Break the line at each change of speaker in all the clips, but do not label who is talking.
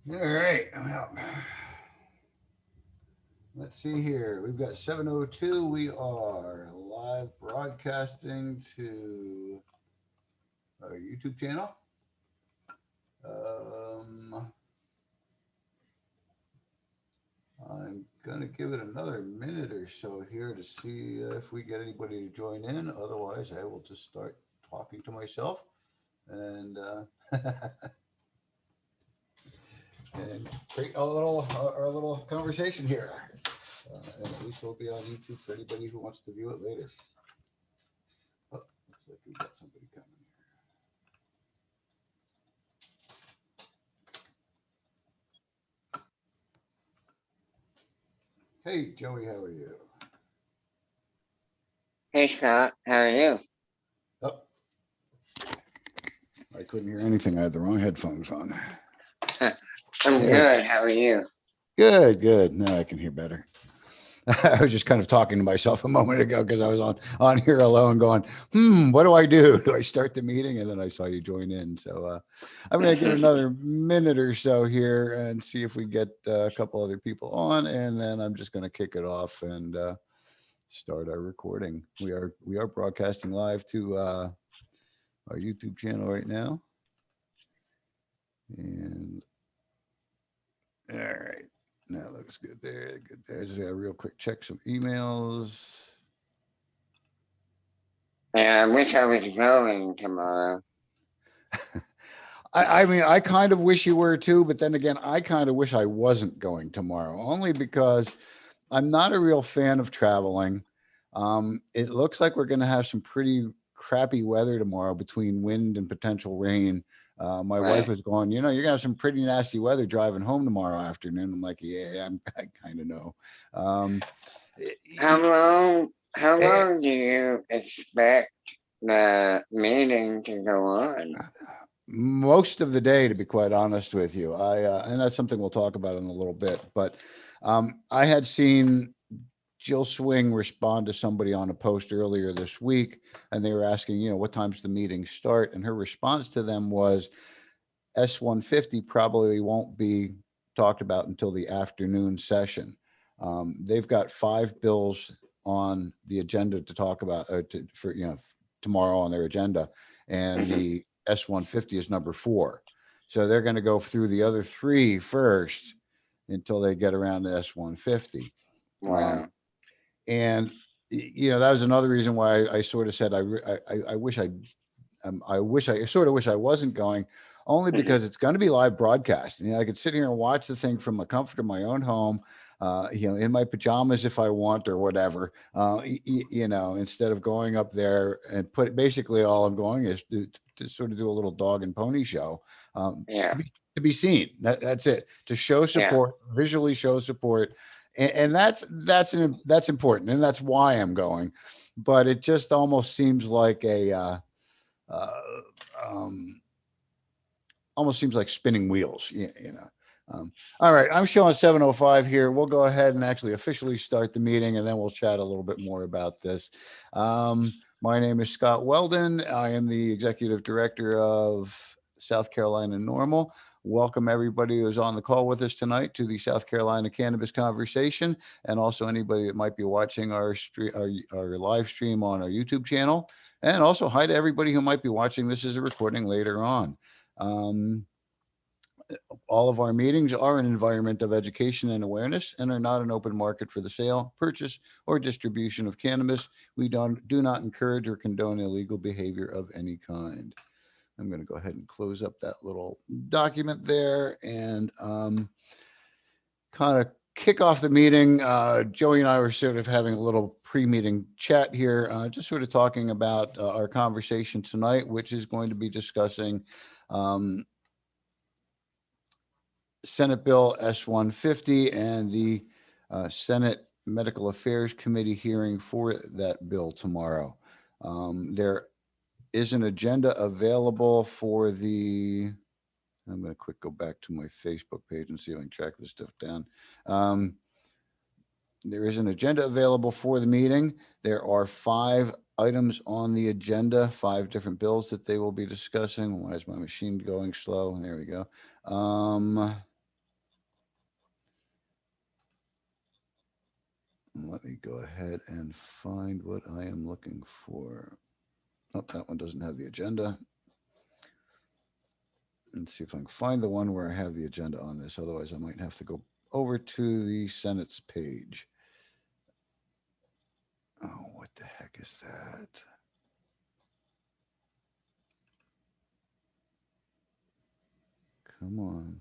All right. Well, let's see here. We've got 7:02. We are live broadcasting to our YouTube channel. Um, I'm going to give it another minute or so here to see if we get anybody to join in. Otherwise, I will just start talking to myself and and create our little conversation here. And at least it'll be on YouTube for anybody who wants to view it later. Oh, looks like we got somebody coming here. Hey, Joey, how are you?
Hey Scott, how are you?
Oh, I couldn't hear anything. I had the wrong headphones on.
I'm
There.
good. How are you?
Good, good. Now I can hear better. I was just kind of talking to myself a moment ago because I was on here alone going, what do I do? Do I start the meeting? And then I saw you join in. So I'm going to give it another minute or so here and see if we get a couple other people on. And then I'm just going to kick it off and start our recording. We are broadcasting live to our YouTube channel right now. And all right. That looks good there. Good there. Just got a real quick check some emails.
Yeah, I wish I was going tomorrow.
I mean, I kind of wish you were too, but then again, I kind of wish I wasn't going tomorrow, only because I'm not a real fan of traveling. It looks like we're going to have some pretty crappy weather tomorrow between wind and potential rain. My wife
Right.
was going, you're going to have some pretty nasty weather driving home tomorrow afternoon. I'm like, yeah, I kind of know. Um,
How long? How
eh,
long do you expect the meeting to go on?
Most of the day, to be quite honest with you. And that's something we'll talk about in a little bit. But I had seen Jill Swing respond to somebody on a post earlier this week, and they were asking, what time's the meeting start? And her response to them was S-150 probably won't be talked about until the afternoon session. They've got 5 bills on the agenda to talk about for tomorrow on their agenda, and
Mhm.
the S-150 is number 4. So they're going to go through the other 3 first until they get around to S-150. Um,
Wow.
and that was another reason why I sort of said I wish I sort of wish I wasn't going, only
mhm,
because it's going to be live broadcast. I could sit here and watch the thing from the comfort of my own home, in my pajamas if I want or whatever. Instead of going up there and basically all I'm going is to sort of do a little dog and pony show,
yeah,
to be seen. That's it. To show
yeah,
support, visually show support, and that's important, and that's why I'm going. But it just almost seems like uh, um, almost seems like spinning wheels. All right, I'm showing 7:05 here. We'll go ahead and actually officially start the meeting, and then we'll chat a little bit more about this. My name is Scott Weldon. I am the executive director of South Carolina Normal. Welcome everybody who's on the call with us tonight to the South Carolina Cannabis Conversation, and also anybody that might be watching our live stream on our YouTube channel. And also hi to everybody who might be watching this as a recording later on. Um, all of our meetings are an environment of education and awareness and are not an open market for the sale, purchase, or distribution of cannabis. We do not encourage or condone illegal behavior of any kind. I'm going to go ahead and close up that little document there and kind of kick off the meeting. Joey and I were sort of having a little pre-meeting chat here, just sort of talking about our conversation tonight, which is going to be discussing um, Senate Bill S-150 and the Senate Medical Affairs Committee hearing for that bill tomorrow. There is an agenda available for I'm going to quick go back to my Facebook page and see if I can track this stuff down. Um, there is an agenda available for the meeting. There are 5 items on the agenda, 5 different bills that they will be discussing. Why is my machine going slow? There we go. Let me go ahead and find what I am looking for. Oh, that one doesn't have the agenda. Let's see if I can find the one where I have the agenda on this. Otherwise, I might have to go over to the Senate's page. Oh, what the heck is that? Come on.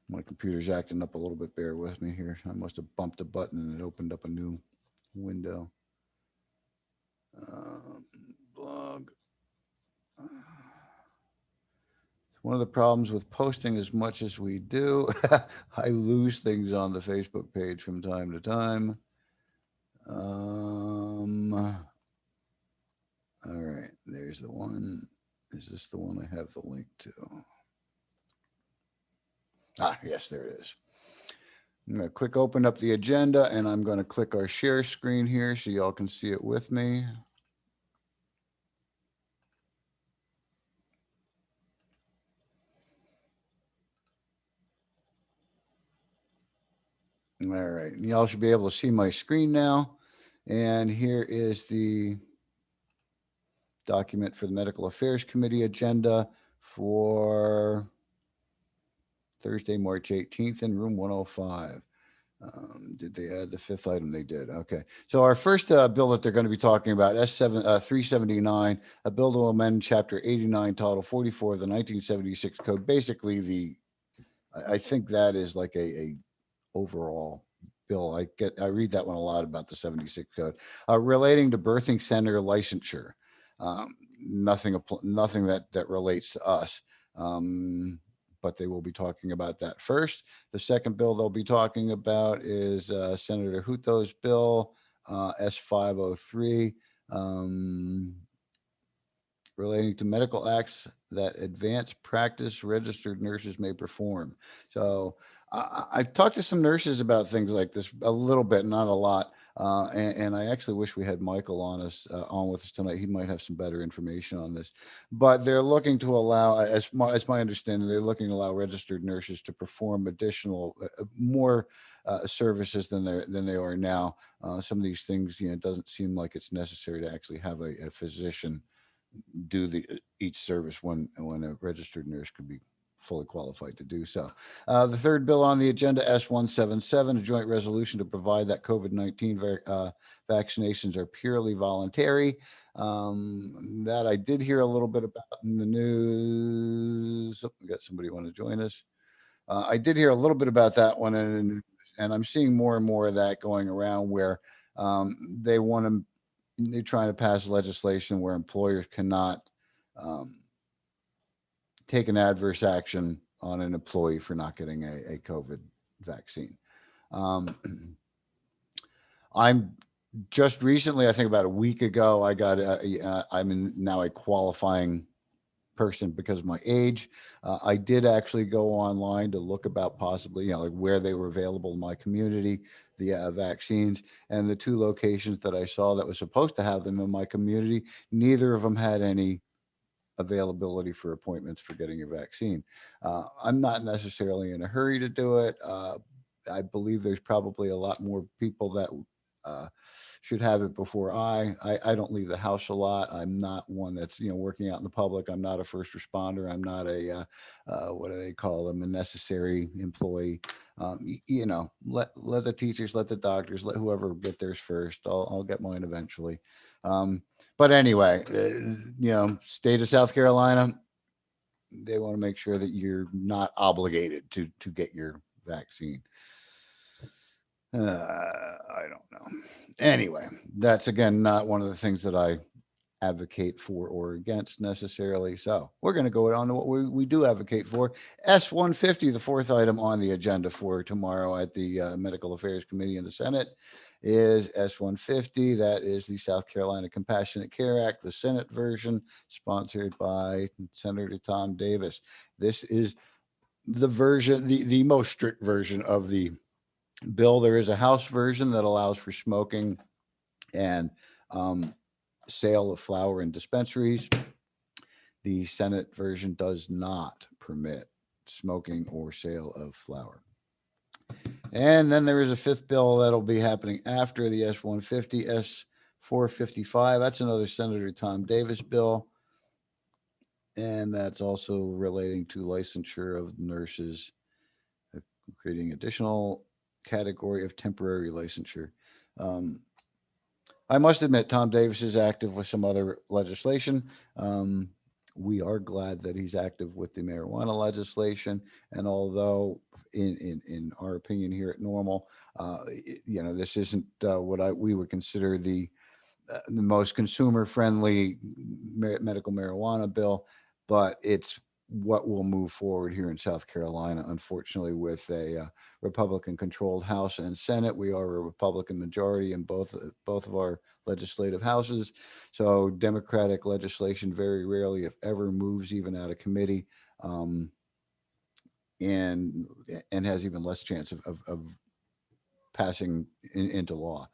My computer's acting up a little bit. Bear with me here. I must have bumped a button and it opened up a new window. Blog. One of the problems with posting as much as we do, I lose things on the Facebook page from time to time. All right, there's the one. Is this the one I have the link to? Yes, there it is. I'm going to quick open up the agenda and I'm going to click our share screen here so y'all can see it with me. All right, y'all should be able to see my screen now. And here is the document for the Medical Affairs Committee agenda for Thursday, March 18th in room 105. Did they add the 5th item? They did. Okay. So our first bill that they're going to be talking about, S-379, a bill to amend Chapter 89, Title 44 of the 1976 Code. Basically, I think that is like a overall bill. I read that one a lot about the 76 Code, relating to birthing center licensure. Nothing that relates to us. But they will be talking about that first. The second bill they'll be talking about is Senator Hutto's bill, S-503, relating to medical acts that advanced practice registered nurses may perform. So I've talked to some nurses about things like this a little bit, not a lot. And I actually wish we had Michael on with us tonight. He might have some better information on this. But they're looking to allow, as my understanding, they're looking to allow registered nurses to perform additional, more services than they are now. Some of these things, it doesn't seem like it's necessary to actually have a physician do each service when a registered nurse could be fully qualified to do so. The third bill on the agenda, S-177, a joint resolution to provide that COVID-19 vaccinations are purely voluntary. That I did hear a little bit about in the news. Oh, we got somebody want to join us. I did hear a little bit about that one in the news, and I'm seeing more and more of that going around where they want to, they're trying to pass legislation where employers cannot um, take an adverse action on an employee for not getting a COVID vaccine. Um, I'm just recently, I think about a week ago, I got I'm now a qualifying person because of my age. I did actually go online to look about possibly, like where they were available in my community, the vaccines, and the two locations that I saw that was supposed to have them in my community, neither of them had any availability for appointments for getting a vaccine. I'm not necessarily in a hurry to do it. I believe there's probably a lot more people that uh, should have it before I don't leave the house a lot. I'm not one that's working out in the public. I'm not a first responder. I'm not a what do they call them? A necessary employee. Let the teachers, let the doctors, let whoever get theirs first. I'll get mine eventually. Um, but anyway, state of South Carolina, they want to make sure that you're not obligated to get your vaccine. I don't know. Anyway, that's again not one of the things that I advocate for or against necessarily. So we're going to go on to what we do advocate for. S-150, the fourth item on the agenda for tomorrow at the Medical Affairs Committee in the Senate, is S-150. That is the South Carolina Compassionate Care Act, the Senate version, sponsored by Senator Tom Davis. This is the version, the most strict version of the bill. There is a House version that allows for smoking and um, sale of flower in dispensaries. The Senate version does not permit smoking or sale of flower. And then there is a fifth bill that'll be happening after the S-150, S-455. That's another Senator Tom Davis bill. And that's also relating to licensure of nurses, creating additional category of temporary licensure. Um, I must admit, Tom Davis is active with some other legislation. We are glad that he's active with the marijuana legislation. And although, in our opinion here at Normal, this isn't what we would consider the most consumer friendly medical marijuana bill, but it's what will move forward here in South Carolina. Unfortunately, with a Republican controlled House and Senate, we are a Republican majority in both of our legislative houses. So Democratic legislation very rarely, if ever, moves even out of committee. Um, and has even less chance of passing into law.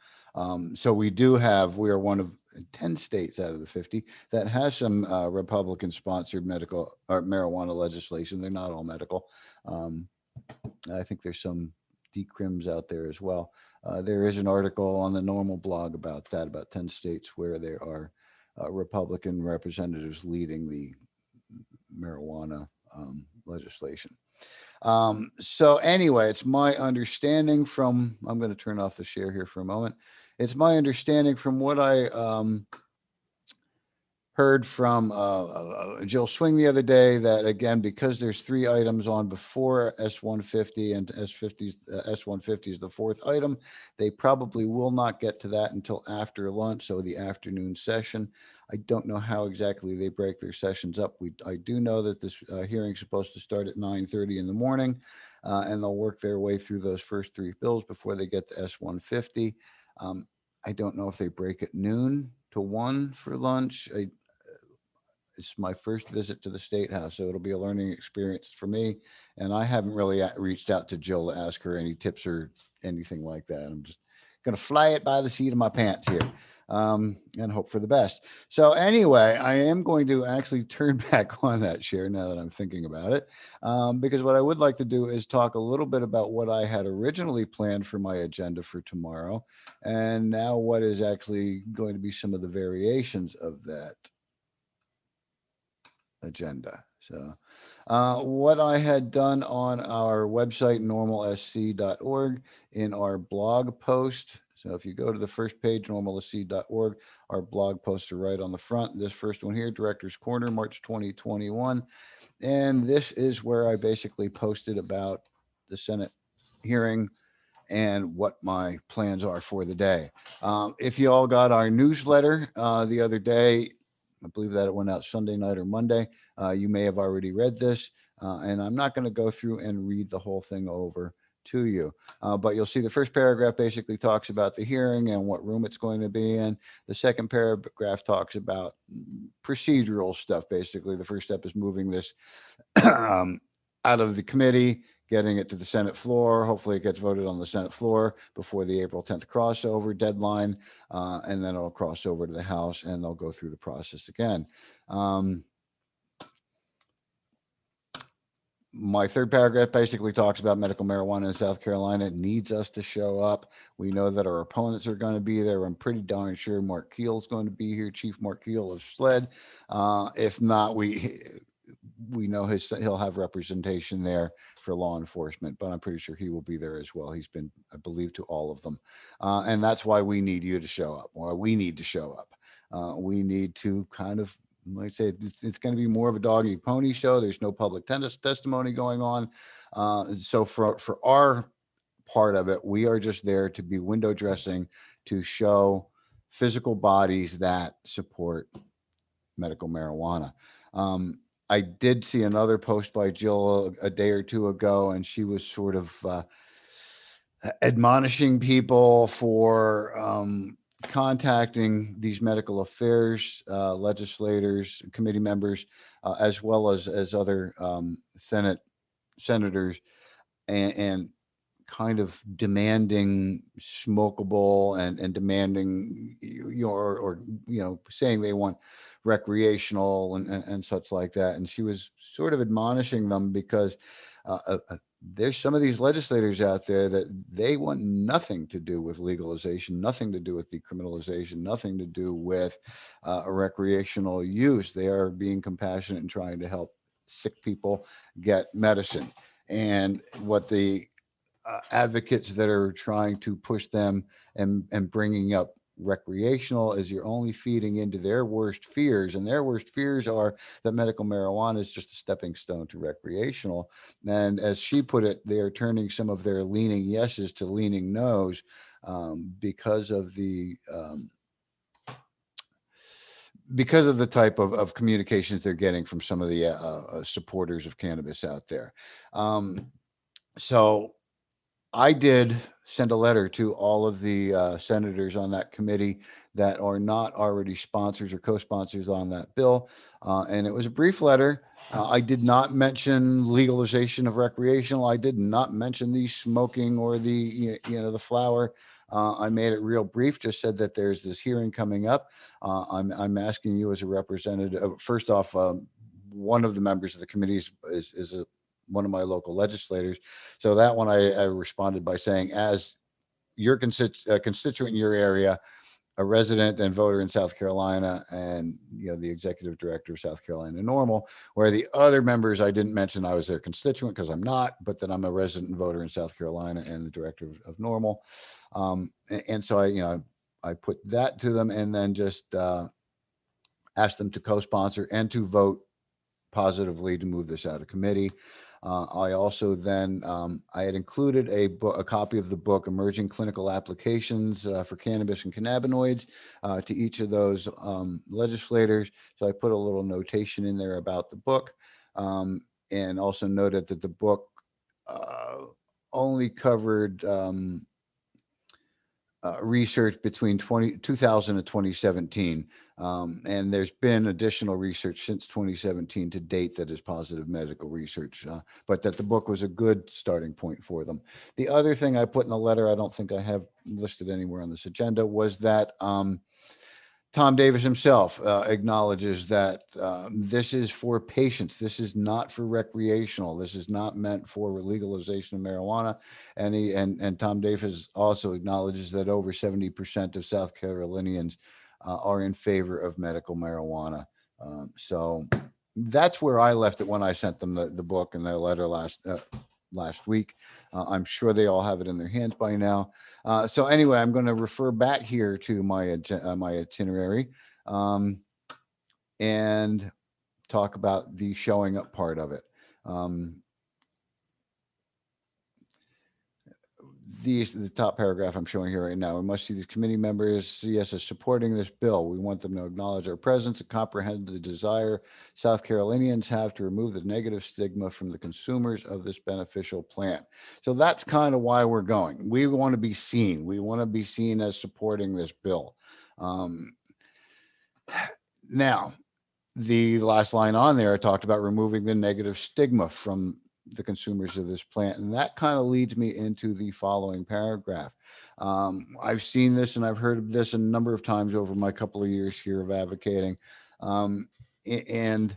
So we are one of 10 states out of the 50 that has some Republican sponsored medical or marijuana legislation. They're not all medical. Um, I think there's some decrims out there as well. There is an article on the Normal blog about that, about 10 states where there are Republican representatives leading the marijuana legislation. So anyway, it's my understanding from, I'm going to turn off the share here for a moment. It's my understanding from what I heard from Jill Swing the other day that again, because there's three items on before S-150 and S-150 is the fourth item, they probably will not get to that until after lunch, so the afternoon session. I don't know how exactly they break their sessions up. I do know that this hearing is supposed to start at 9:30 in the morning, and they'll work their way through those first three bills before they get to S-150. I don't know if they break at noon to 1 for lunch. It's my first visit to the State House, so it'll be a learning experience for me. And I haven't really reached out to Jill to ask her any tips or anything like that. I'm just going to fly it by the seat of my pants here and hope for the best. So anyway, I am going to actually turn back on that share now that I'm thinking about it, because what I would like to do is talk a little bit about what I had originally planned for my agenda for tomorrow, and now what is actually going to be some of the variations of that agenda. So, what I had done on our website, normalsc.org, in our blog post So if you go to the first page, normaltoc.org, our blog posts are right on the front. This first one here, Director's Corner, March 2021. And this is where I basically posted about the Senate hearing and what my plans are for the day. If you all got our newsletter the other day, I believe that it went out Sunday night or Monday. You may have already read this, and I'm not going to go through and read the whole thing over to you. But you'll see the first paragraph basically talks about the hearing and what room it's going to be in. The second paragraph talks about procedural stuff. Basically, the first step is moving this out of the committee, getting it to the Senate floor. Hopefully, it gets voted on the Senate floor before the April 10th crossover deadline, and then it'll cross over to the House, and they'll go through the process again. My third paragraph basically talks about medical marijuana in South Carolina. It needs us to show up. We know that our opponents are going to be there. I'm pretty darn sure Mark Keel is going to be here, Chief Mark Keel of SLED. If not, we know he'll have representation there for law enforcement, but I'm pretty sure he will be there as well. He's been, I believe, to all of them. And that's why we need you to show up, or we need to show up. We need to kind of, like I say, it's going to be more of a dog eat pony show. There's no public testimony going on. So for our part of it, we are just there to be window dressing, to show physical bodies that support medical marijuana. I did see another post by Jill a day or two ago, and she was sort of admonishing people for contacting these medical affairs legislators, committee members, as well as other senators, and kind of demanding smokable and demanding or saying they want recreational and such like that. And she was sort of admonishing them because there's some of these legislators out there that they want nothing to do with legalization, nothing to do with decriminalization, nothing to do with a recreational use. They are being compassionate and trying to help sick people get medicine. And what the advocates that are trying to push them and bringing up recreational is you're only feeding into their worst fears, and their worst fears are that medical marijuana is just a stepping stone to recreational. And as she put it, they are turning some of their leaning yeses to leaning nos because of the type of communications they're getting from some of the supporters of cannabis out there. So I did send a letter to all of the senators on that committee that are not already sponsors or co-sponsors on that bill. And it was a brief letter. I did not mention legalization of recreational. I did not mention the smoking or the flower. I made it real brief, just said that there's this hearing coming up. I'm asking you as a representative, first off, one of the members of the committee is one of my local legislators. So that one I responded by saying, as your constituent in your area, a resident and voter in South Carolina, and the executive director of South Carolina Normal, where the other members I didn't mention I was their constituent because I'm not, but that I'm a resident and voter in South Carolina and the director of Normal. And so I put that to them, and then just asked them to co-sponsor and to vote positively to move this out of committee. I also then I had included a copy of the book Emerging Clinical Applications for Cannabis and Cannabinoids to each of those legislators. So I put a little notation in there about the book, and also noted that the book only covered research between 2000 and 2017. And there's been additional research since 2017 to date that is positive medical research, but that the book was a good starting point for them. The other thing I put in the letter, I don't think I have listed anywhere on this agenda, was that Tom Davis himself acknowledges that this is for patients. This is not for recreational. This is not meant for legalization of marijuana. And Tom Davis also acknowledges that over 70% of South Carolinians are in favor of medical marijuana. So that's where I left it when I sent them the book and their letter last week. I'm sure they all have it in their hands by now. So anyway, I'm going to refer back here to my itinerary, um, and talk about the showing up part of it. Um, the top paragraph I'm showing here right now. We must see these committee members see us as supporting this bill. We want them to acknowledge our presence and comprehend the desire South Carolinians have to remove the negative stigma from the consumers of this beneficial plant. So that's kind of why we're going. We want to be seen. We want to be seen as supporting this bill. Um, Now, the last line on there, I talked about removing the negative stigma from the consumers of this plant. And that kind of leads me into the following paragraph. I've seen this and I've heard of this a number of times over my couple of years here of advocating. Um, and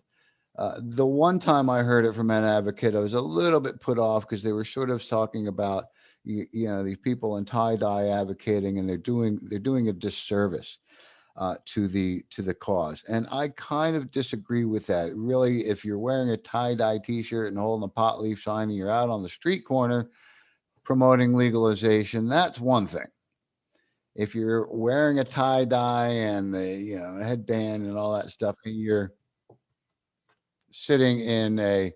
the one time I heard it from an advocate, I was a little bit put off because they were sort of talking about, these people in tie dye advocating, and they're doing a disservice to the cause. And I kind of disagree with that. Really, if you're wearing a tie dye T-shirt and holding a pot leaf sign, and you're out on the street corner promoting legalization, that's one thing. If you're wearing a tie dye and the headband and all that stuff, and you're sitting in a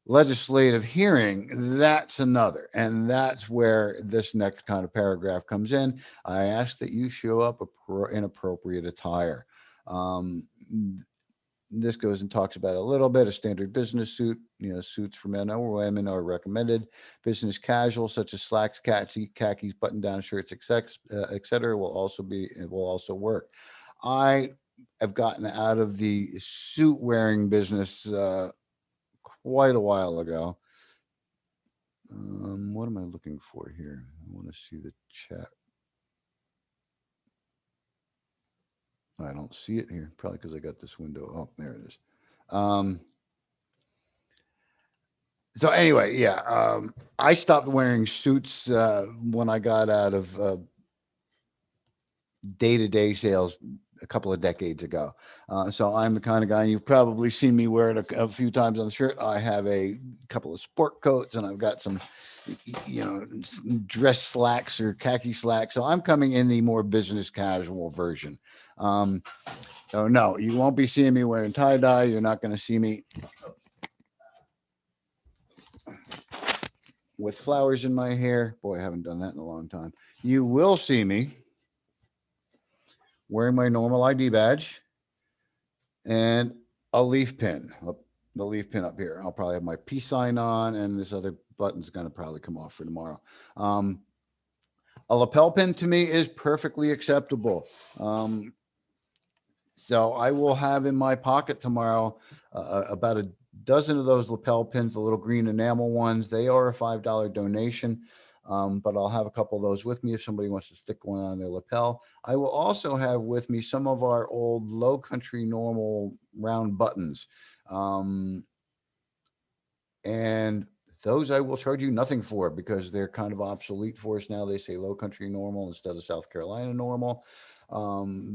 legislative hearing, that's another. And that's where this next kind of paragraph comes in. I ask that you show up in appropriate attire. Um, this goes and talks about a little bit. A standard business suit, suits for men or women are recommended. Business casual, such as slacks, khakis, button-down shirts, etc., will also work. I have gotten out of the suit wearing business quite a while ago. What am I looking for here? I want to see the chat. I don't see it here. Probably because I got this window. Oh, there it is. Um, so anyway, yeah, I stopped wearing suits when I got out of day-to-day sales a couple of decades ago. So I'm the kind of guy, you've probably seen me wear it a few times on the shirt. I have a couple of sport coats, and I've got some, dress slacks or khaki slacks. So I'm coming in the more business casual version. Um, so no, you won't be seeing me wearing tie dye. You're not going to see me with flowers in my hair. Boy, I haven't done that in a long time. You will see me wearing my normal ID badge and a leaf pin. The leaf pin up here. I'll probably have my peace sign on, and this other button's going to probably come off for tomorrow. A lapel pin to me is perfectly acceptable. So I will have in my pocket tomorrow about a dozen of those lapel pins, the little green enamel ones. They are a $5 donation, but I'll have a couple of those with me if somebody wants to stick one on their lapel. I will also have with me some of our old Low Country normal round buttons. And those I will charge you nothing for because they're kind of obsolete for us now. They say Low Country normal instead of South Carolina normal.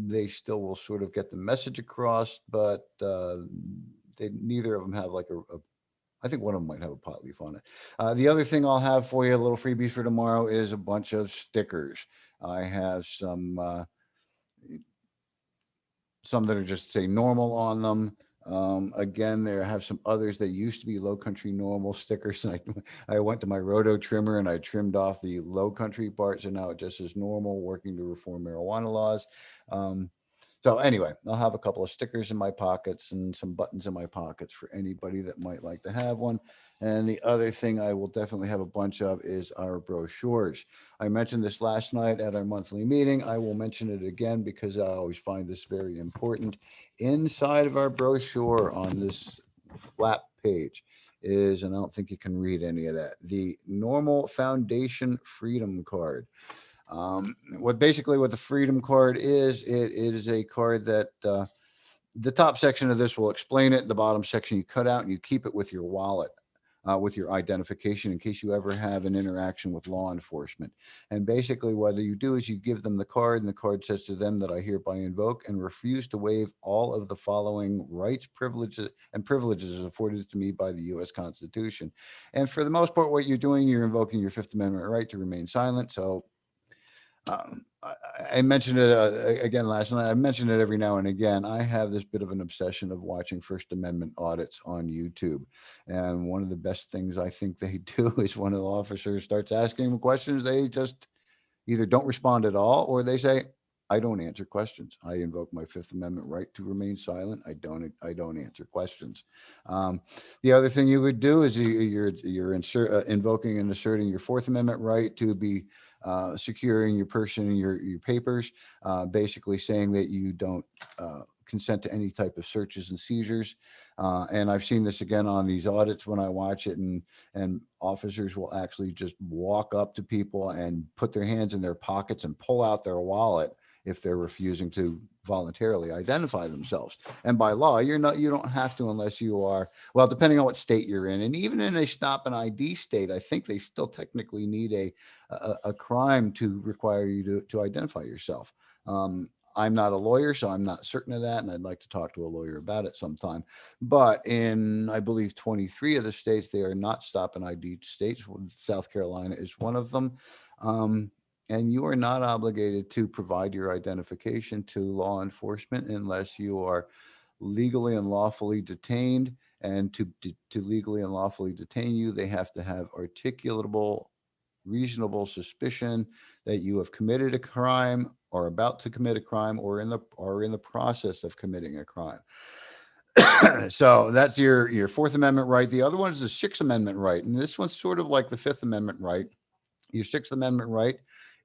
They still will sort of get the message across, but neither of them have like I think one of them might have a pot leaf on it. The other thing I'll have for you, a little freebie for tomorrow, is a bunch of stickers. I have some that are just say normal on them. Again, there have some others that used to be Low Country normal stickers. And I went to my roto trimmer and I trimmed off the Low Country part. So now it just says normal, working to reform marijuana laws. So anyway, I'll have a couple of stickers in my pockets and some buttons in my pockets for anybody that might like to have one. And the other thing I will definitely have a bunch of is our brochures. I mentioned this last night at our monthly meeting. I will mention it again because I always find this very important. Inside of our brochure on this flap page is, and I don't think you can read any of that, the Normal Foundation Freedom Card. What the Freedom Card is, it is a card that the top section of this will explain it. The bottom section you cut out and you keep it with your wallet. with your identification in case you ever have an interaction with law enforcement. And basically, what you do is you give them the card, and the card says to them that I hereby invoke and refuse to waive all of the following rights, privileges afforded to me by the U.S. Constitution. And for the most part, what you're doing, you're invoking your Fifth Amendment right to remain silent. So I mentioned it again last night. I mentioned it every now and again. I have this bit of an obsession of watching First Amendment audits on YouTube. And one of the best things I think they do is when an officer starts asking them questions, they just either don't respond at all or they say, I don't answer questions. I invoke my Fifth Amendment right to remain silent. I don't answer questions. Um, the other thing you would do is you're invoking and asserting your Fourth Amendment right to be securing your person and your papers, basically saying that you don't consent to any type of searches and seizures. And I've seen this again on these audits when I watch it, and officers will actually just walk up to people and put their hands in their pockets and pull out their wallet if they're refusing to voluntarily identify themselves. And by law, you don't have to unless you are, well, depending on what state you're in. And even in a stop and ID state, I think they still technically need a crime to require you to identify yourself. I'm not a lawyer, so I'm not certain of that, and I'd like to talk to a lawyer about it sometime. But in, I believe, 23 of the states, they are not stop and ID states. South Carolina is one of them. And you are not obligated to provide your identification to law enforcement unless you are legally and lawfully detained. And to legally and lawfully detain you, they have to have articulable, reasonable suspicion that you have committed a crime or about to commit a crime or in the process of committing a crime. So that's your Fourth Amendment right. The other one is the Sixth Amendment right, and this one's sort of like the Fifth Amendment right. Your Sixth Amendment right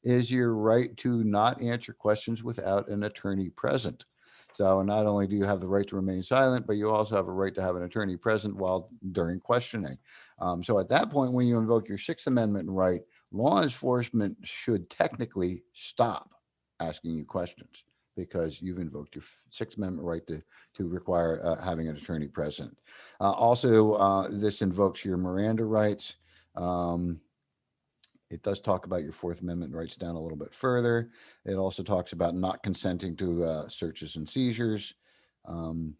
is your right to not answer questions without an attorney present. So not only do you have the right to remain silent, but you also have a right to have an attorney present while during questioning. So at that point, when you invoke your Sixth Amendment right, law enforcement should technically stop asking you questions because you've invoked your Sixth Amendment right to require having an attorney present. Also, this invokes your Miranda rights. Um, it does talk about your Fourth Amendment rights down a little bit further. It also talks about not consenting to searches and seizures. Um,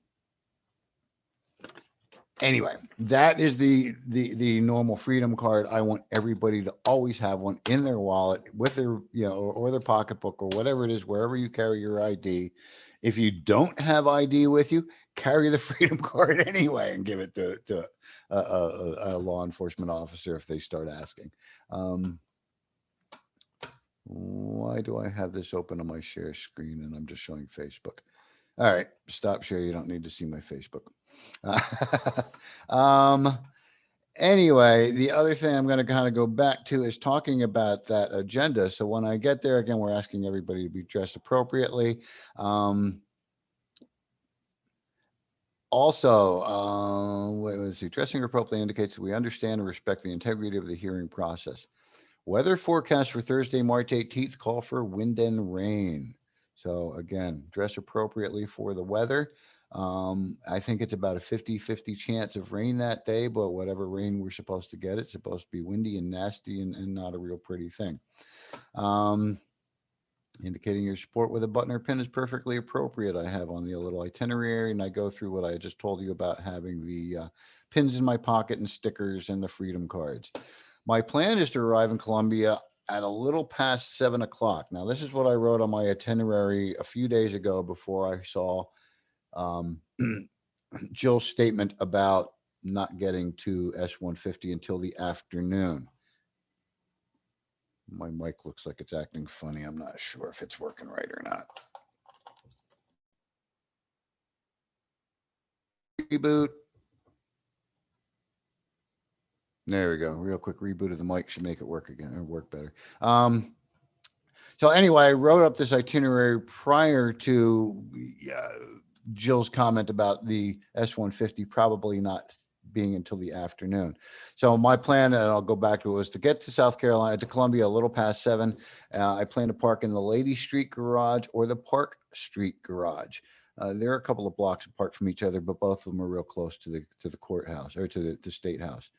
anyway, that is the normal freedom card. I want everybody to always have one in their wallet with their or their pocketbook or whatever it is, wherever you carry your ID. If you don't have ID with you, carry the freedom card anyway and give it to a law enforcement officer if they start asking. Why do I have this open on my share screen and I'm just showing Facebook? All right, stop share. You don't need to see my Facebook. um, anyway, the other thing I'm going to kind of go back to is talking about that agenda. So when I get there, again, we're asking everybody to be dressed appropriately. Also, let's see, dressing appropriately indicates that we understand and respect the integrity of the hearing process. Weather forecast for Thursday, March 18th call for wind and rain. So again, dress appropriately for the weather. I think it's about a 50-50 chance of rain that day, but whatever rain we're supposed to get, it's supposed to be windy and nasty and not a real pretty thing. Indicating your support with a button or pin is perfectly appropriate. I have on the little itinerary, and I go through what I just told you about having the pins in my pocket and stickers and the freedom cards. My plan is to arrive in Columbia at a little past 7 o'clock. Now, this is what I wrote on my itinerary a few days ago before I saw um, Jill's statement about not getting to S150 until the afternoon. My mic looks like it's acting funny. I'm not sure if it's working right or not. Reboot. There we go. Real quick reboot of the mic should make it work again or work better. So anyway, I wrote up this itinerary prior to Jill's comment about the S150 probably not being until the afternoon. So my plan, and I'll go back to it, was to get to South Carolina, to Columbia a little past 7. I plan to park in the Lady Street garage or the Park Street garage. They're a couple of blocks apart from each other, but both of them are real close to the courthouse or to the state house.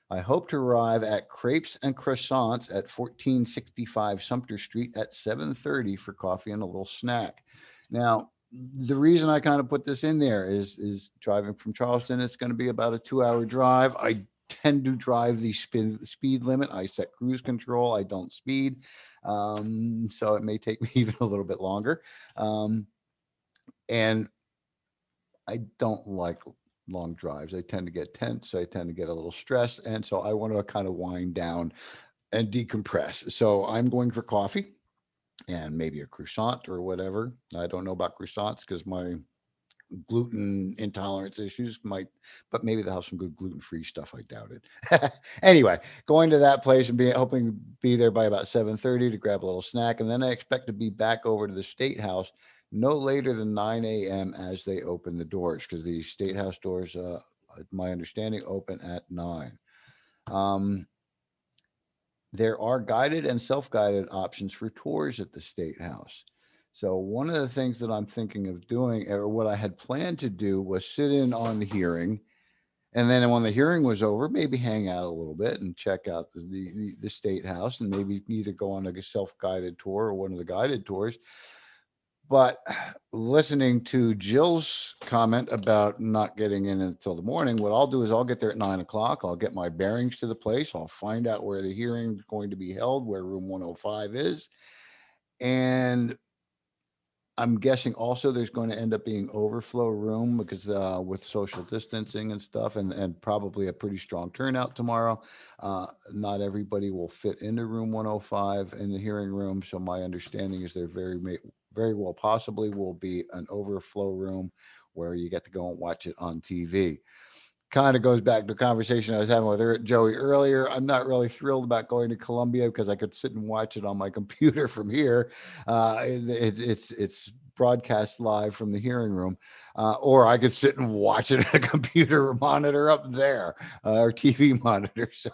I hope to arrive at Crepes and Croissants at 1465 Sumter Street at 7:30 for coffee and a little snack. Now, the reason I kind of put this in there is driving from Charleston. It's going to be about a 2 hour drive. I tend to drive the speed limit. I set cruise control. I don't speed, so it may take me even a little bit longer. Um, and I don't like long drives. I tend to get tense. I tend to get a little stressed, and so I want to kind of wind down and decompress. So I'm going for coffee and maybe a croissant or whatever. I don't know about croissants because my gluten intolerance issues might, but maybe they'll have some good gluten free stuff. I doubt it. Anyway, going to that place and be hoping to be there by about 7:30 to grab a little snack, and then I expect to be back over to the State House no later than 9 a.m. as they open the doors because the State House doors, my understanding, open at 9. Um, there are guided and self-guided options for tours at the State House. So one of the things that I'm thinking of doing, or what I had planned to do, was sit in on the hearing, and then when the hearing was over, maybe hang out a little bit and check out the State House, and maybe either go on like a self-guided tour or one of the guided tours. But listening to Jill's comment about not getting in until the morning, what I'll do is I'll get there at 9 o'clock. I'll get my bearings to the place. I'll find out where the hearing is going to be held, where room 105 is. And I'm guessing also there's going to end up being overflow room because with social distancing and stuff, and probably a pretty strong turnout tomorrow. Not everybody will fit into room 105 in the hearing room. So my understanding is there very well possibly will be an overflow room where you get to go and watch it on TV. Kind of goes back to a conversation I was having with Joey earlier. I'm not really thrilled about going to Columbia because I could sit and watch it on my computer from here. It's broadcast live from the hearing room, or I could sit and watch it on a computer monitor up there, or TV monitor. So,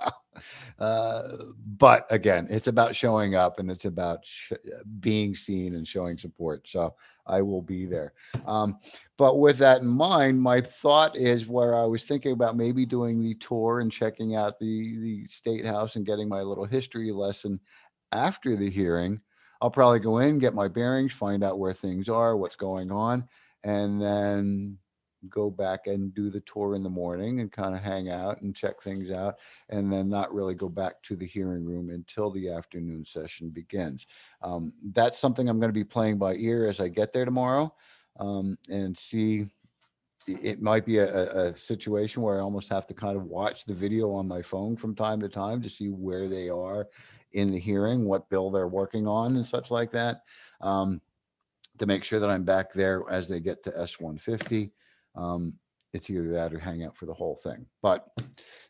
but again, it's about showing up and it's about being seen and showing support. So I will be there. But with that in mind, my thought is where I was thinking about maybe doing the tour and checking out the State House and getting my little history lesson after the hearing. I'll probably go in, get my bearings, find out where things are, what's going on, and then go back and do the tour in the morning and kind of hang out and check things out, and then not really go back to the hearing room until the afternoon session begins. That's something I'm going to be playing by ear as I get there tomorrow, and see. It might be a situation where I almost have to kind of watch the video on my phone from time to time to see where they are in the hearing, what bill they're working on, and such like that, um, to make sure that I'm back there as they get to S-150. Um, it's either that or hang out for the whole thing. But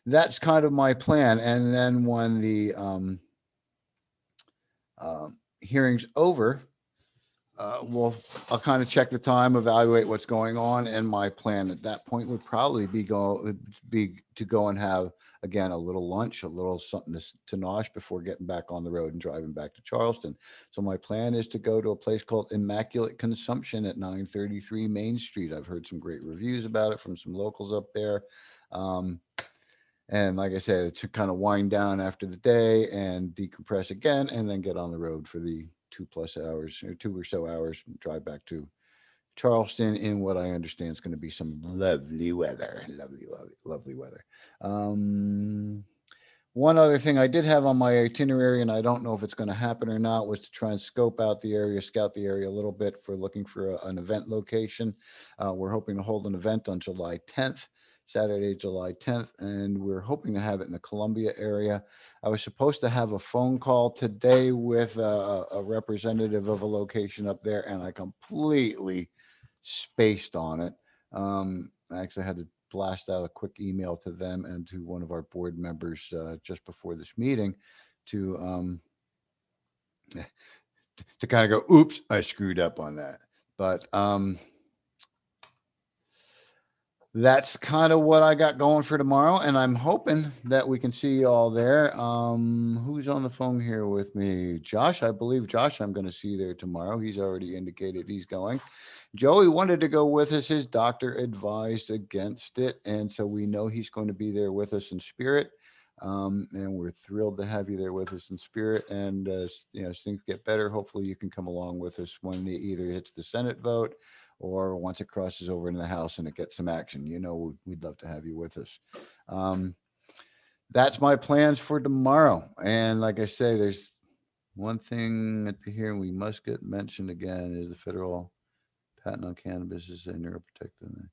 that's kind of my plan. And then when the hearing's over, well, I'll kind of check the time, evaluate what's going on, and my plan at that point would probably be to go and have again a little lunch, a little something to nosh before getting back on the road and driving back to Charleston. So my plan is to go to a place called Immaculate Consumption at 933 Main Street. I've heard some great reviews about it from some locals up there. Um, and like I said, to kind of wind down after the day and decompress again, and then get on the road for the 2+ hours or 2 or so hours and drive back to Charleston in what I understand is going to be some lovely weather. Lovely, lovely, lovely weather. Um, one other thing I did have on my itinerary, and I don't know if it's going to happen or not, was to try and scope out the area, scout the area a little bit for looking for an event location. We're hoping to hold an event on July 10th, Saturday, July 10th, and we're hoping to have it in the Columbia area. I was supposed to have a phone call today with a representative of a location up there, and I completely spaced on it. I actually had to blast out a quick email to them and to one of our board members just before this meeting to to kind of go, "Oops, I screwed up on that." But that's kind of what I got going for tomorrow, and I'm hoping that we can see you all there. Who's on the phone here with me? Josh, I believe Josh. I'm going to see you there tomorrow. He's already indicated he's going. Joey wanted to go with us. His doctor advised against it, and so we know he's going to be there with us in spirit. And we're thrilled to have you there with us in spirit. And as things get better, hopefully you can come along with us when it either hits the Senate vote or once it crosses over into the House and it gets some action. We'd love to have you with us. Um, that's my plans for tomorrow. And like I say, there's one thing at the hearing we must get mentioned again is the federal patent on cannabis is a neuroprotectant.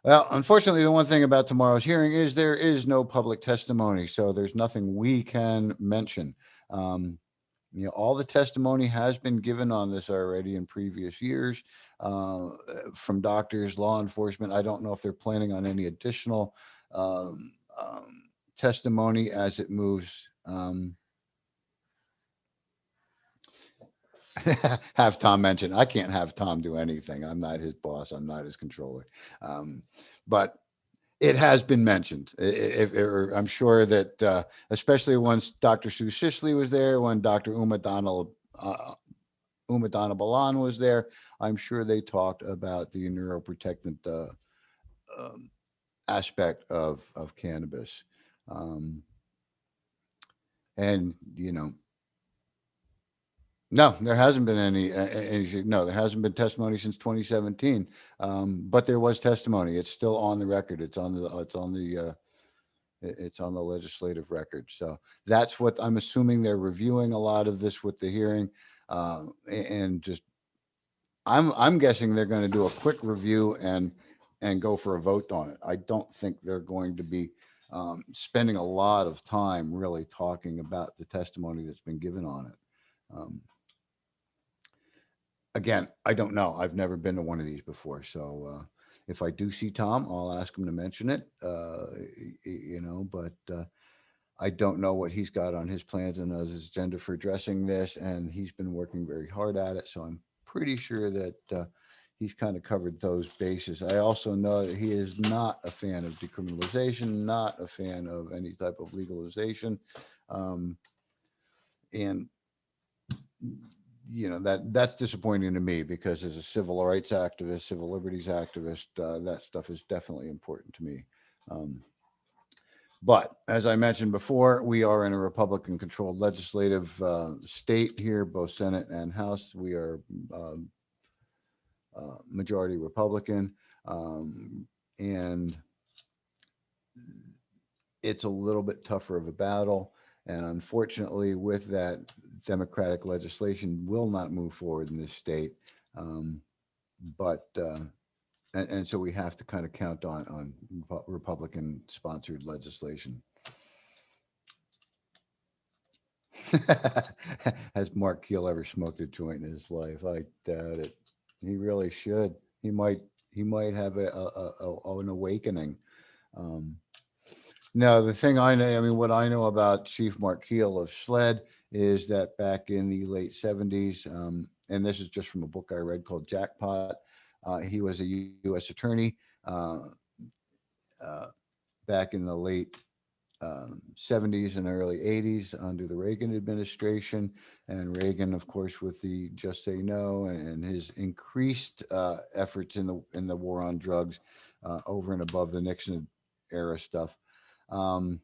Well, unfortunately, the one thing about tomorrow's hearing is there is no public testimony, so there's nothing we can mention. Um, all the testimony has been given on this already in previous years uh, from doctors, law enforcement. I don't know if they're planning on any additional um, um, testimony as it moves. Um, have Tom mention. I can't have Tom do anything. I'm not his boss. I'm not his controller. Um, but it has been mentioned. I'm sure that, especially once Dr. Sue Sisley was there, when Dr. Uma Donna Balan was there, I'm sure they talked about the neuroprotectant um, aspect of cannabis. Um, and, no, there hasn't been no, there hasn't been testimony since 2017. But there was testimony. It's still on the record. It's on the legislative record. So that's what I'm assuming they're reviewing a lot of this with the hearing, and just I'm guessing they're going to do a quick review and go for a vote on it. I don't think they're going to be spending a lot of time really talking about the testimony that's been given on it. Um, Again, I don't know. I've never been to one of these before, so if I do see Tom, I'll ask him to mention it. But I don't know what he's got on his plans and as his agenda for addressing this, and he's been working very hard at it. So I'm pretty sure that he's kind of covered those bases. I also know that he is not a fan of decriminalization, not a fan of any type of legalization, um, and that's disappointing to me because as a civil rights activist, civil liberties activist, that stuff is definitely important to me. Um, But as I mentioned before, we are in a Republican controlled legislative state here, both Senate and House. We are um, majority Republican. Um, and it's a little bit tougher of a battle. And unfortunately, with that, Democratic legislation will not move forward in this state. Um, but so we have to kind of count on Republican sponsored legislation. Has Mark Keel ever smoked a joint in his life? I doubt it. He really should. He might. He might have an awakening. Um, no, the thing I know. I mean, what I know about Chief Mark Keel of SLED is that back in the late '70s, and this is just from a book I read called Jackpot. He was a U.S. attorney uh, back in the late 70s and early 80s under the Reagan administration. And Reagan, of course, with the Just Say No and his increased efforts in the war on drugs over and above the Nixon era stuff. Um,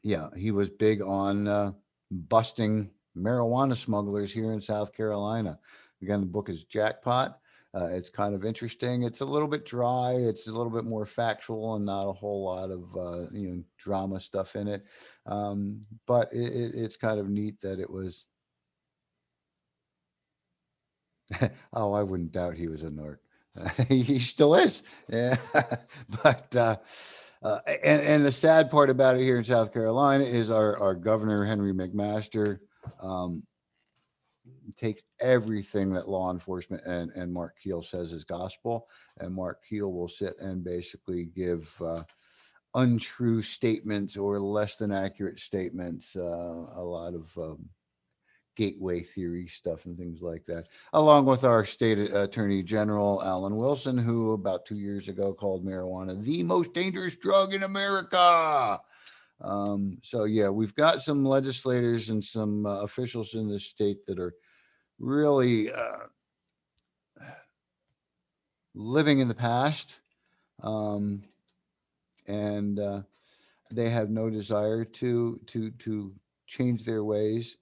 yeah, he was big on busting marijuana smugglers here in South Carolina. Again, the book is Jackpot. It's kind of interesting. It's a little bit dry. It's a little bit more factual and not a whole lot of drama stuff in it. But it's kind of neat that it was. Oh, I wouldn't doubt he was a narc. He still is. Yeah, but and the sad part about it here in South Carolina is our governor Henry McMaster um, takes everything that law enforcement and Mark Keel says is gospel, and Mark Keel will sit and basically give untrue statements or less than accurate statements, a lot of gateway theory stuff and things like that, along with our state attorney general, Alan Wilson, who about 2 years ago called marijuana the most dangerous drug in America. So, yeah, we've got some legislators and some officials in this state that are really living in the past. Um, and they have no desire to change their ways,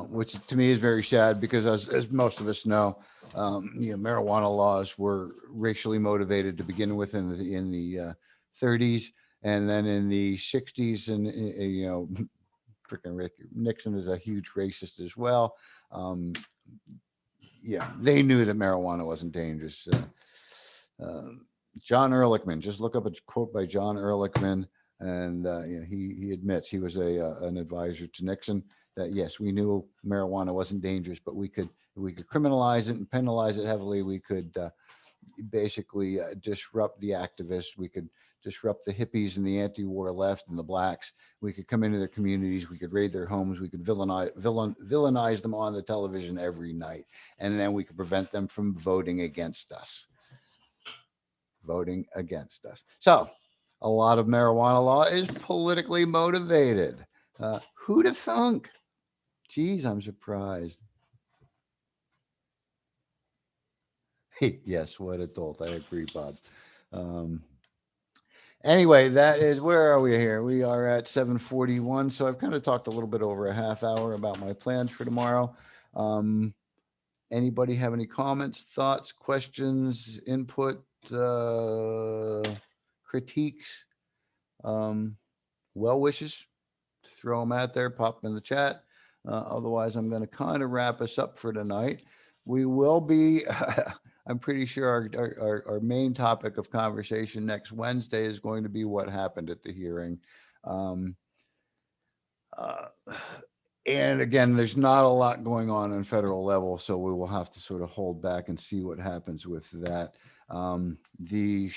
which to me is very sad because as most of us know, marijuana laws were racially motivated to begin with in the 30s, and then in the 60s, and freaking Rick Nixon is a huge racist as well. Um, yeah, they knew that marijuana wasn't dangerous. John Ehrlichman, just look up a quote by John Ehrlichman, and he admits he was an advisor to Nixon. That yes, we knew marijuana wasn't dangerous, but we could criminalize it and penalize it heavily. We could basically disrupt the activists. We could disrupt the hippies and the anti-war left and the blacks. We could come into their communities. We could raid their homes. We could villainize them on the television every night, and then we could prevent them from voting against us. Voting against us. So, a lot of marijuana law is politically motivated. Who'd have thunk? Geez, I'm surprised. Yes, what a dolt. I agree, Bob. Um, Anyway, that is where are we here? We are at 7:41. So I've kind of talked a little bit over a half hour about my plans for tomorrow. Um, Anybody have any comments, thoughts, questions, input, critiques, um, well wishes? Throw them out there, pop them in the chat. Otherwise, I'm going to kind of wrap us up for tonight. We will be, I'm pretty sure our main topic of conversation next Wednesday is going to be what happened at the hearing. Um, uh, and again, there's not a lot going on federal level, so we will have to sort of hold back and see what happens with that. The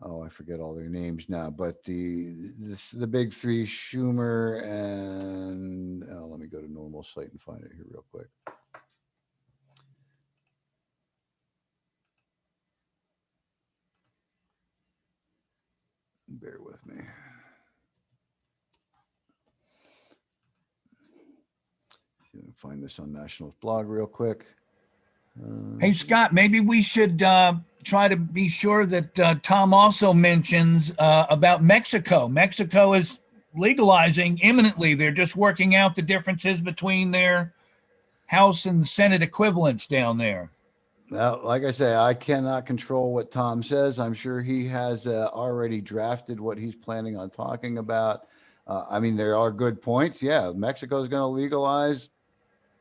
oh, I forget all their names now, but the big three, Schumer and let me go to normal site and find it here real quick. Bear with me. See if I can find this on National's blog real quick.
Hey, Scott, maybe we should try to be sure that Tom also mentions about Mexico. Mexico is legalizing imminently. They're just working out the differences between their House and Senate equivalents down there.
Well, like I say, I cannot control what Tom says. I'm sure he has already drafted what he's planning on talking about. I mean, there are good points. Yeah, Mexico is going to legalize.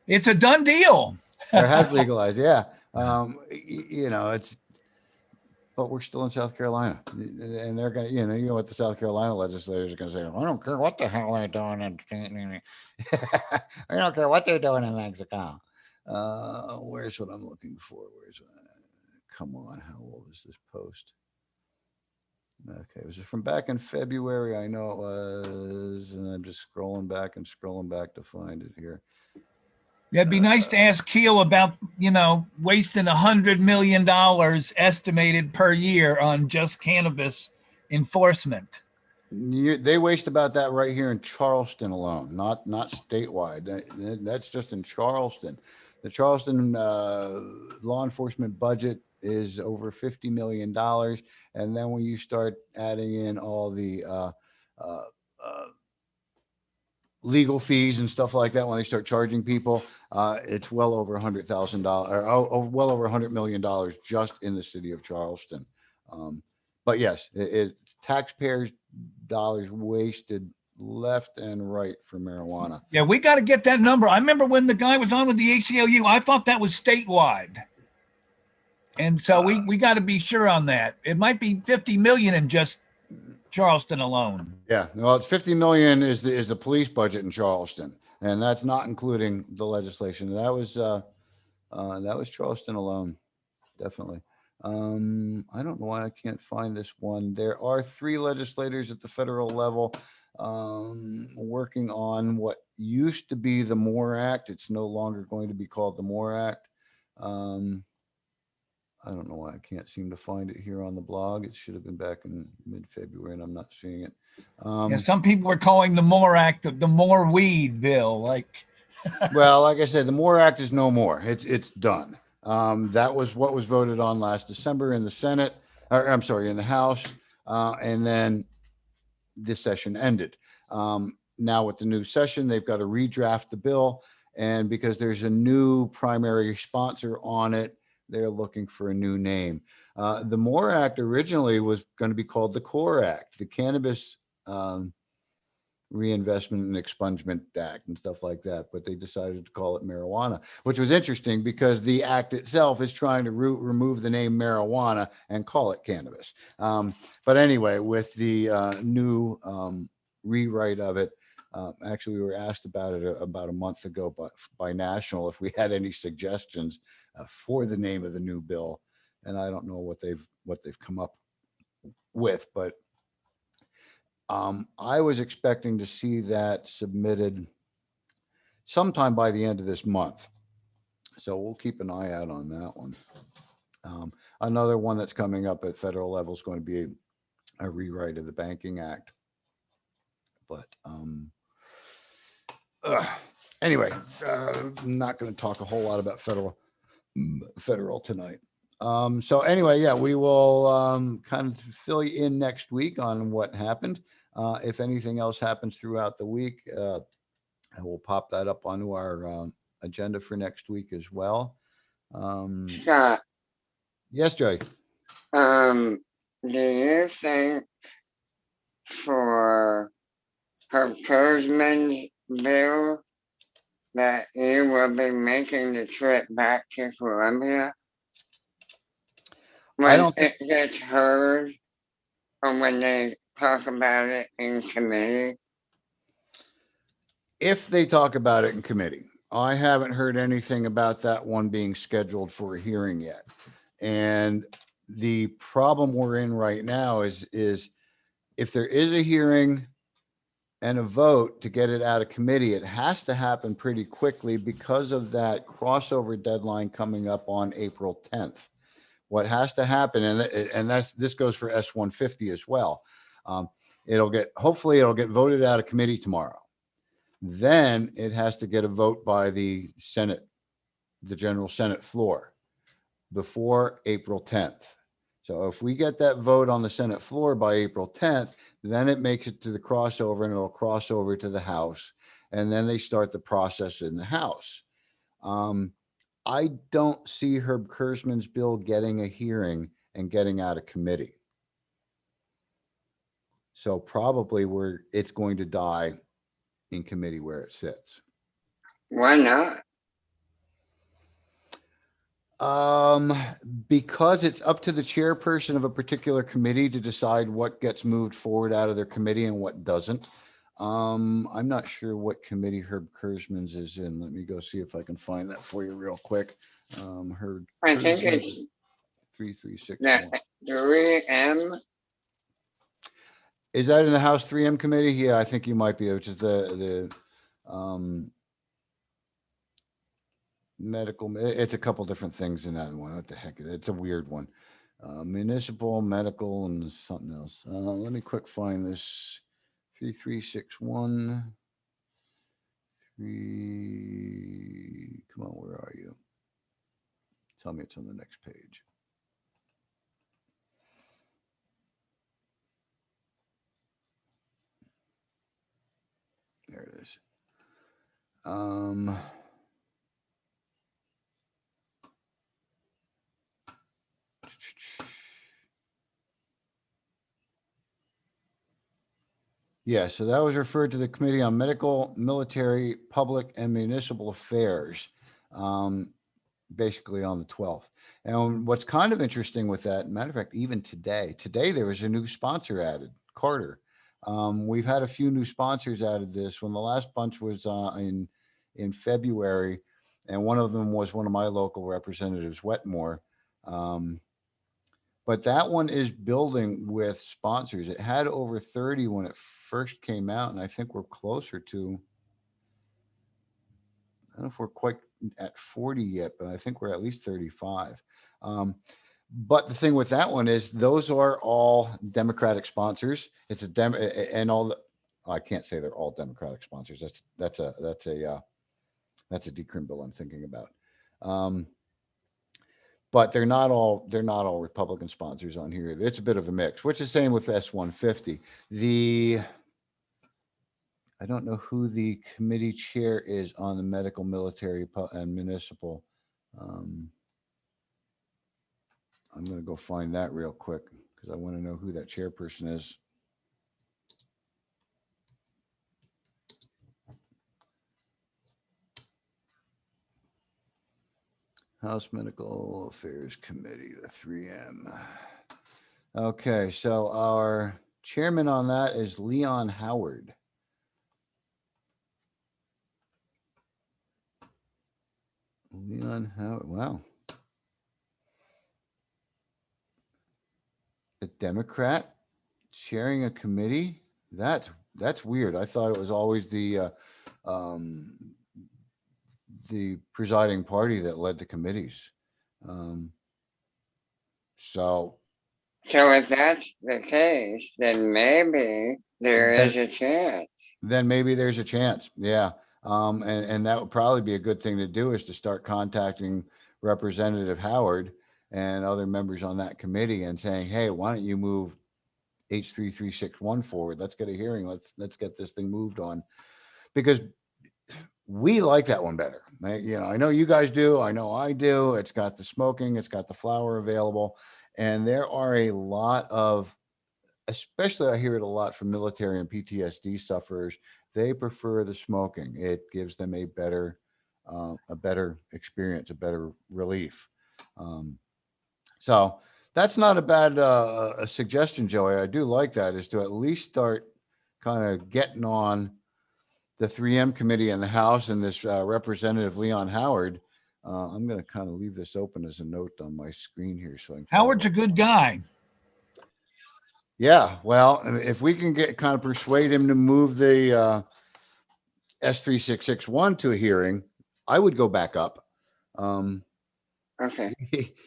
It's a done deal.
Or has legalized. Yeah. It's, but we're still in South Carolina, and they're going to, you know what the South Carolina legislators are going to say. I don't care what the hell they're doing I don't care what they're doing in Mexico. Where's what I'm looking for? Come on, how old is this post? Okay, was it from back in February? I know it was, and I'm just scrolling back to find it here.
Yeah, it'd be nice to ask Keel about, wasting $100 million estimated per year on just cannabis enforcement.
They waste about that right here in Charleston alone, not statewide. That's just in Charleston. The Charleston law enforcement budget is over $50 million, and then when you start adding in all the uh, legal fees and stuff like that, when they start charging people, it's well over $100,000, or well over $100 million just in the city of Charleston. But yes, taxpayers' dollars wasted left and right for marijuana.
Yeah, we got to get that number. I remember when the guy was on with the ACLU, I thought that was statewide. And so we got to be sure on that. It might be 50 million in just Charleston alone.
Yeah, well, it's 50 million is the police budget in Charleston, and that's not including the legislation. That was Charleston alone, definitely. I don't know why I can't find this one. There are 3 legislators at the federal level working on what used to be the MORE Act. It's no longer going to be called the MORE Act. I don't know why I can't seem to find it here on the blog. It should have been back in mid-February, and I'm not seeing it.
Yeah, some people were calling the MORE Act the more weed bill.
Well, like I said, the MORE Act is no more. It's done. That was what was voted on last December in the Senate, or I'm sorry, in the House, and then this session ended. Now with the new session, they've got to redraft the bill. And because there's a new primary sponsor on it, they're looking for a new name. The MORE Act originally was going to be called the CORE Act, the Cannabis Reinvestment and Expungement Act and stuff like that. But they decided to call it marijuana, which was interesting because the act itself is trying to remove the name marijuana and call it cannabis. But anyway, with the new rewrite of it, actually, we were asked about it about a month ago by National if we had any suggestions for the name of the new bill, and I don't know what they've come up with, but I was expecting to see that submitted sometime by the end of this month, so we'll keep an eye out on that one. Another one that's coming up at federal level is going to be a rewrite of the Banking Act, but anyway, I'm not going to talk a whole lot about federal tonight. So anyway, yeah, we will kind of fill you in next week on what happened. If anything else happens throughout the week, I will pop that up onto our agenda for next week as well.
Scott,
Yes, Joey.
do you think for Herb Kurzman's bill that you will be making the trip back to Columbia when
don't
it gets heard or when they talk about it in committee?
If they talk about it in committee, I haven't heard anything about that one being scheduled for a hearing yet. And the problem we're in right now is if there is a hearing and a vote to get it out of committee, it has to happen pretty quickly because of that crossover deadline coming up on April 10th. What has to happen, and this goes for S-150 as well. Hopefully it'll get voted out of committee tomorrow. Then it has to get a vote by the Senate, the General Senate floor, before April 10th. So if we get that vote on the Senate floor by April 10th, then it makes it to the crossover and it'll cross over to the House. And then they start the process in the House. I don't see Herb Kurzman's bill getting a hearing and getting out of committee. So probably it's going to die in committee where it sits.
Why not?
Because it's up to the chairperson of a particular committee to decide what gets moved forward out of their committee and what doesn't. I'm not sure what committee Herb Kurzman's is in. Let me go see if I can find that for you real quick. Herb
I think
Kurzman,
it's
3361.
3M.
Is that in the House 3M committee? Yeah, I think you might be, which is the medical. It's a couple different things in that one. What the heck? It's a weird one. Municipal, medical, and something else. Let me quick find this. 3361. Come on, where are you? Tell me it's on the next page. There it is. Yeah, so that was referred to the Committee on Medical, Military, Public, and Municipal Affairs, basically on the 12th. And what's kind of interesting with that, matter of fact, even today there was a new sponsor added, Carter. We've had a few new sponsors added this when the last bunch was in February, and one of them was one of my local representatives, Wetmore. But that one is building with sponsors. It had over 30 when it first came out, and I think we're closer to, I don't know if we're quite at 40 yet, but I think we're at least 35. But the thing with that one is those are all Democratic sponsors. It's and all the, I can't say they're all Democratic sponsors. That's a decrim bill I'm thinking about. but they're not all Republican sponsors on here. It's a bit of a mix, which is the same with S-150. I don't know who the committee chair is on the medical, military, and municipal. Um, I'm going to go find that real quick because I want to know who that chairperson is. House Medical Affairs Committee, the 3M. Okay, so our chairman on that is Leon Howard. Leon Howard, wow. A Democrat chairing a committee? That's weird. I thought it was always the presiding party that led the committees. Um, so
So if that's the case, then maybe there is
then,
a chance.
then maybe there's a chance. Yeah. And that would probably be a good thing to do is to start contacting Representative Howard and other members on that committee and saying, hey, why don't you move H3361 forward? Let's get a hearing. Let's get this thing moved on because we like that one better. I know you guys do. I know I do. It's got the smoking. It's got the flower available. And there are a lot of, especially I hear it a lot from military and PTSD sufferers. They prefer the smoking. It gives them a better experience, a better relief. Um, so that's not a bad a suggestion, Joey. I do like that is to at least start kind of getting on the 3M committee in the House and this Representative Leon Howard. I'm going to kind of leave this open as a note on my screen here so I can
Howard's a good guy.
Yeah, well, if we can get kind of persuade him to move the S3661 to a hearing, I would go back up. Um,
Okay.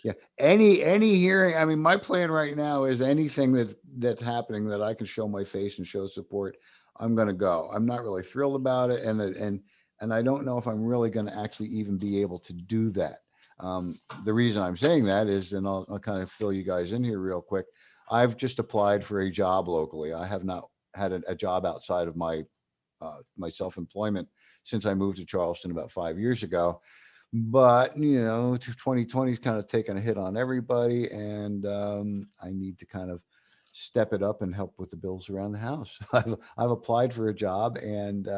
yeah, any hearing. I mean, my plan right now is anything that's happening that I can show my face and show support. I'm going to go. I'm not really thrilled about it, and I don't know if I'm really going to actually even be able to do that. The reason I'm saying that is, and I'll kind of fill you guys in here real quick. I've just applied for a job locally. I have not had a job outside of my self-employment since I moved to Charleston about 5 years ago. But 2020 is kind of taking a hit on everybody, and I need to kind of step it up and help with the bills around the house. I've applied for a job, and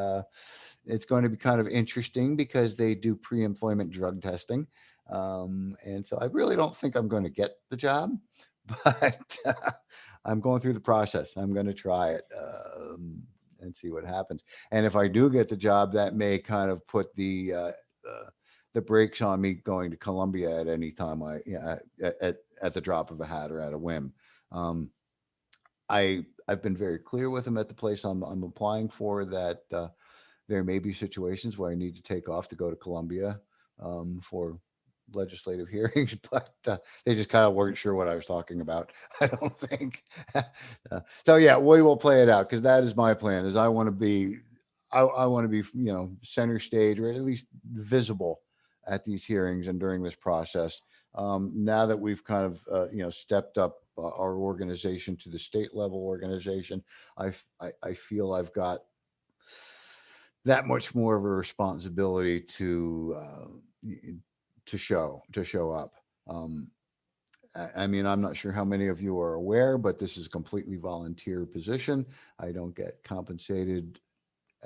it's going to be kind of interesting because they do pre-employment drug testing, and so I really don't think I'm going to get the job, but I'm going through the process. I'm going to try it. And see what happens. And if I do get the job, that may kind of put the brakes on me going to Columbia at any time. At the drop of a hat or at a whim. I've been very clear with them at the place I'm applying for that there may be situations where I need to take off to go to Columbia for legislative hearings, but they just kind of weren't sure what I was talking about. I don't think. So yeah, we will play it out because that is my plan. Is I want to be, I want to be, center stage or at least visible at these hearings and during this process. Now that we've kind of, stepped up our organization to the state level organization, I feel I've got that much more of a responsibility to show up. I mean, I'm not sure how many of you are aware, but this is a completely volunteer position. I don't get compensated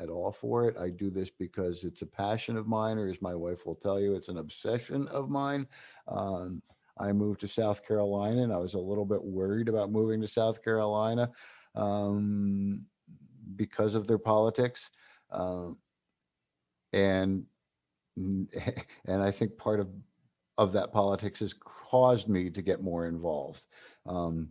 at all for it. I do this because it's a passion of mine, or as my wife will tell you, it's an obsession of mine. I moved to South Carolina, and I was a little bit worried about moving to South Carolina because of their politics. Um, and and I think part of that politics has caused me to get more involved. Um,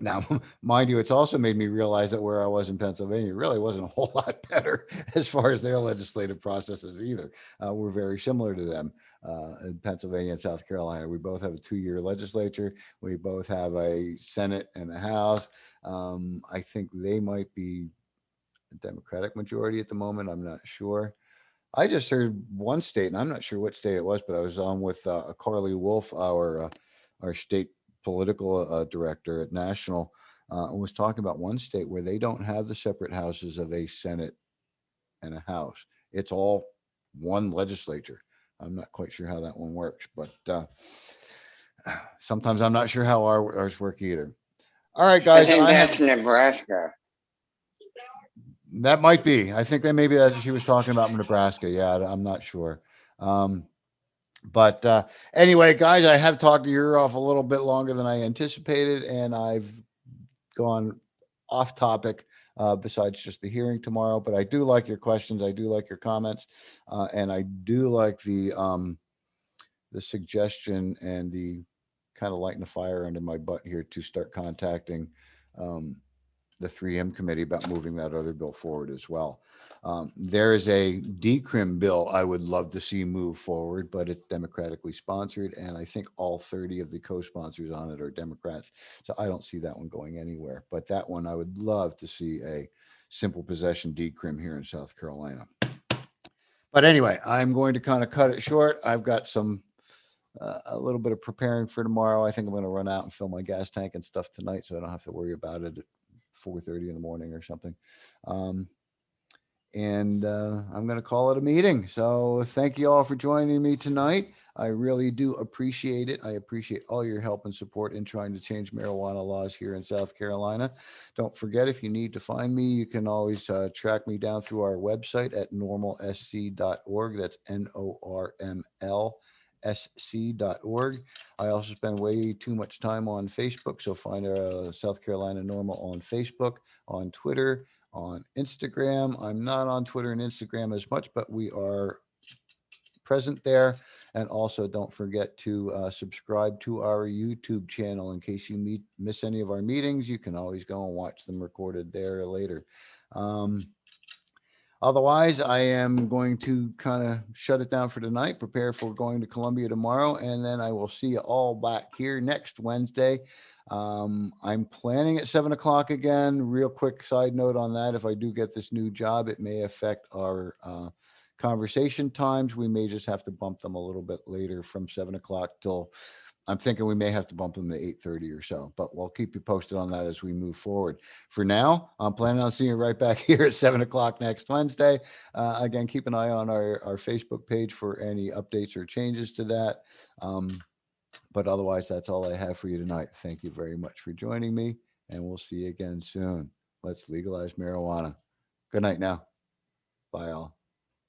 Now, mind you, it's also made me realize that where I was in Pennsylvania really wasn't a whole lot better as far as their legislative processes either. We're very similar to them in Pennsylvania and South Carolina. We both have a 2-year legislature. We both have a Senate and a House. I think they might be a Democratic majority at the moment. I'm not sure. I just heard one state, and I'm not sure what state it was, but I was on with Carly Wolf, our state political director at National, and was talking about one state where they don't have the separate houses of a Senate and a House. It's all one legislature. I'm not quite sure how that one works, but sometimes I'm not sure how ours work either. All right,
I
guys,
think
I have
that's Nebraska.
that might be. I think that maybe that she was talking about Nebraska. Yeah, I'm not sure. Um, but anyway, guys, I have talked your ear off a little bit longer than I anticipated, and I've gone off topic besides just the hearing tomorrow. But I do like your questions. I do like your comments, and I do like the suggestion and the kind of lighting the fire under my butt here to start contacting um, the 3M committee about moving that other bill forward as well. There is a decrim bill I would love to see move forward, but it's democratically sponsored, and I think all 30 of the co-sponsors on it are Democrats. So I don't see that one going anywhere. But that one I would love to see a simple possession decrim here in South Carolina. But anyway, I'm going to kind of cut it short. I've got some a little bit of preparing for tomorrow. I think I'm going to run out and fill my gas tank and stuff tonight, so I don't have to worry about it at 4:30 in the morning or something. Um, and I'm going to call it a meeting. So thank you all for joining me tonight. I really do appreciate it. I appreciate all your help and support in trying to change marijuana laws here in South Carolina. Don't forget, if you need to find me, you can always track me down through our website at normalsc.org. That's NORMLSC.org. I also spend way too much time on Facebook, so find South Carolina Normal on Facebook, on Twitter, on Instagram. I'm not on Twitter and Instagram as much, but we are present there. And also, don't forget to subscribe to our YouTube channel in case you miss any of our meetings. You can always go and watch them recorded there later. Otherwise, I am going to kind of shut it down for tonight, prepare for going to Columbia tomorrow, and then I will see you all back here next Wednesday. I'm planning at 7 o'clock again. Real quick side note on that. If I do get this new job, it may affect our conversation times. We may just have to bump them a little bit later from 7 o'clock till I'm thinking we may have to bump them to 8:30 or so, but we'll keep you posted on that as we move forward. For now, I'm planning on seeing you right back here at 7 o'clock next Wednesday. Again, keep an eye on our Facebook page for any updates or changes to that. But otherwise, that's all I have for you tonight. Thank you very much for joining me, and we'll see you again soon. Let's legalize marijuana. Good night now. Bye, all.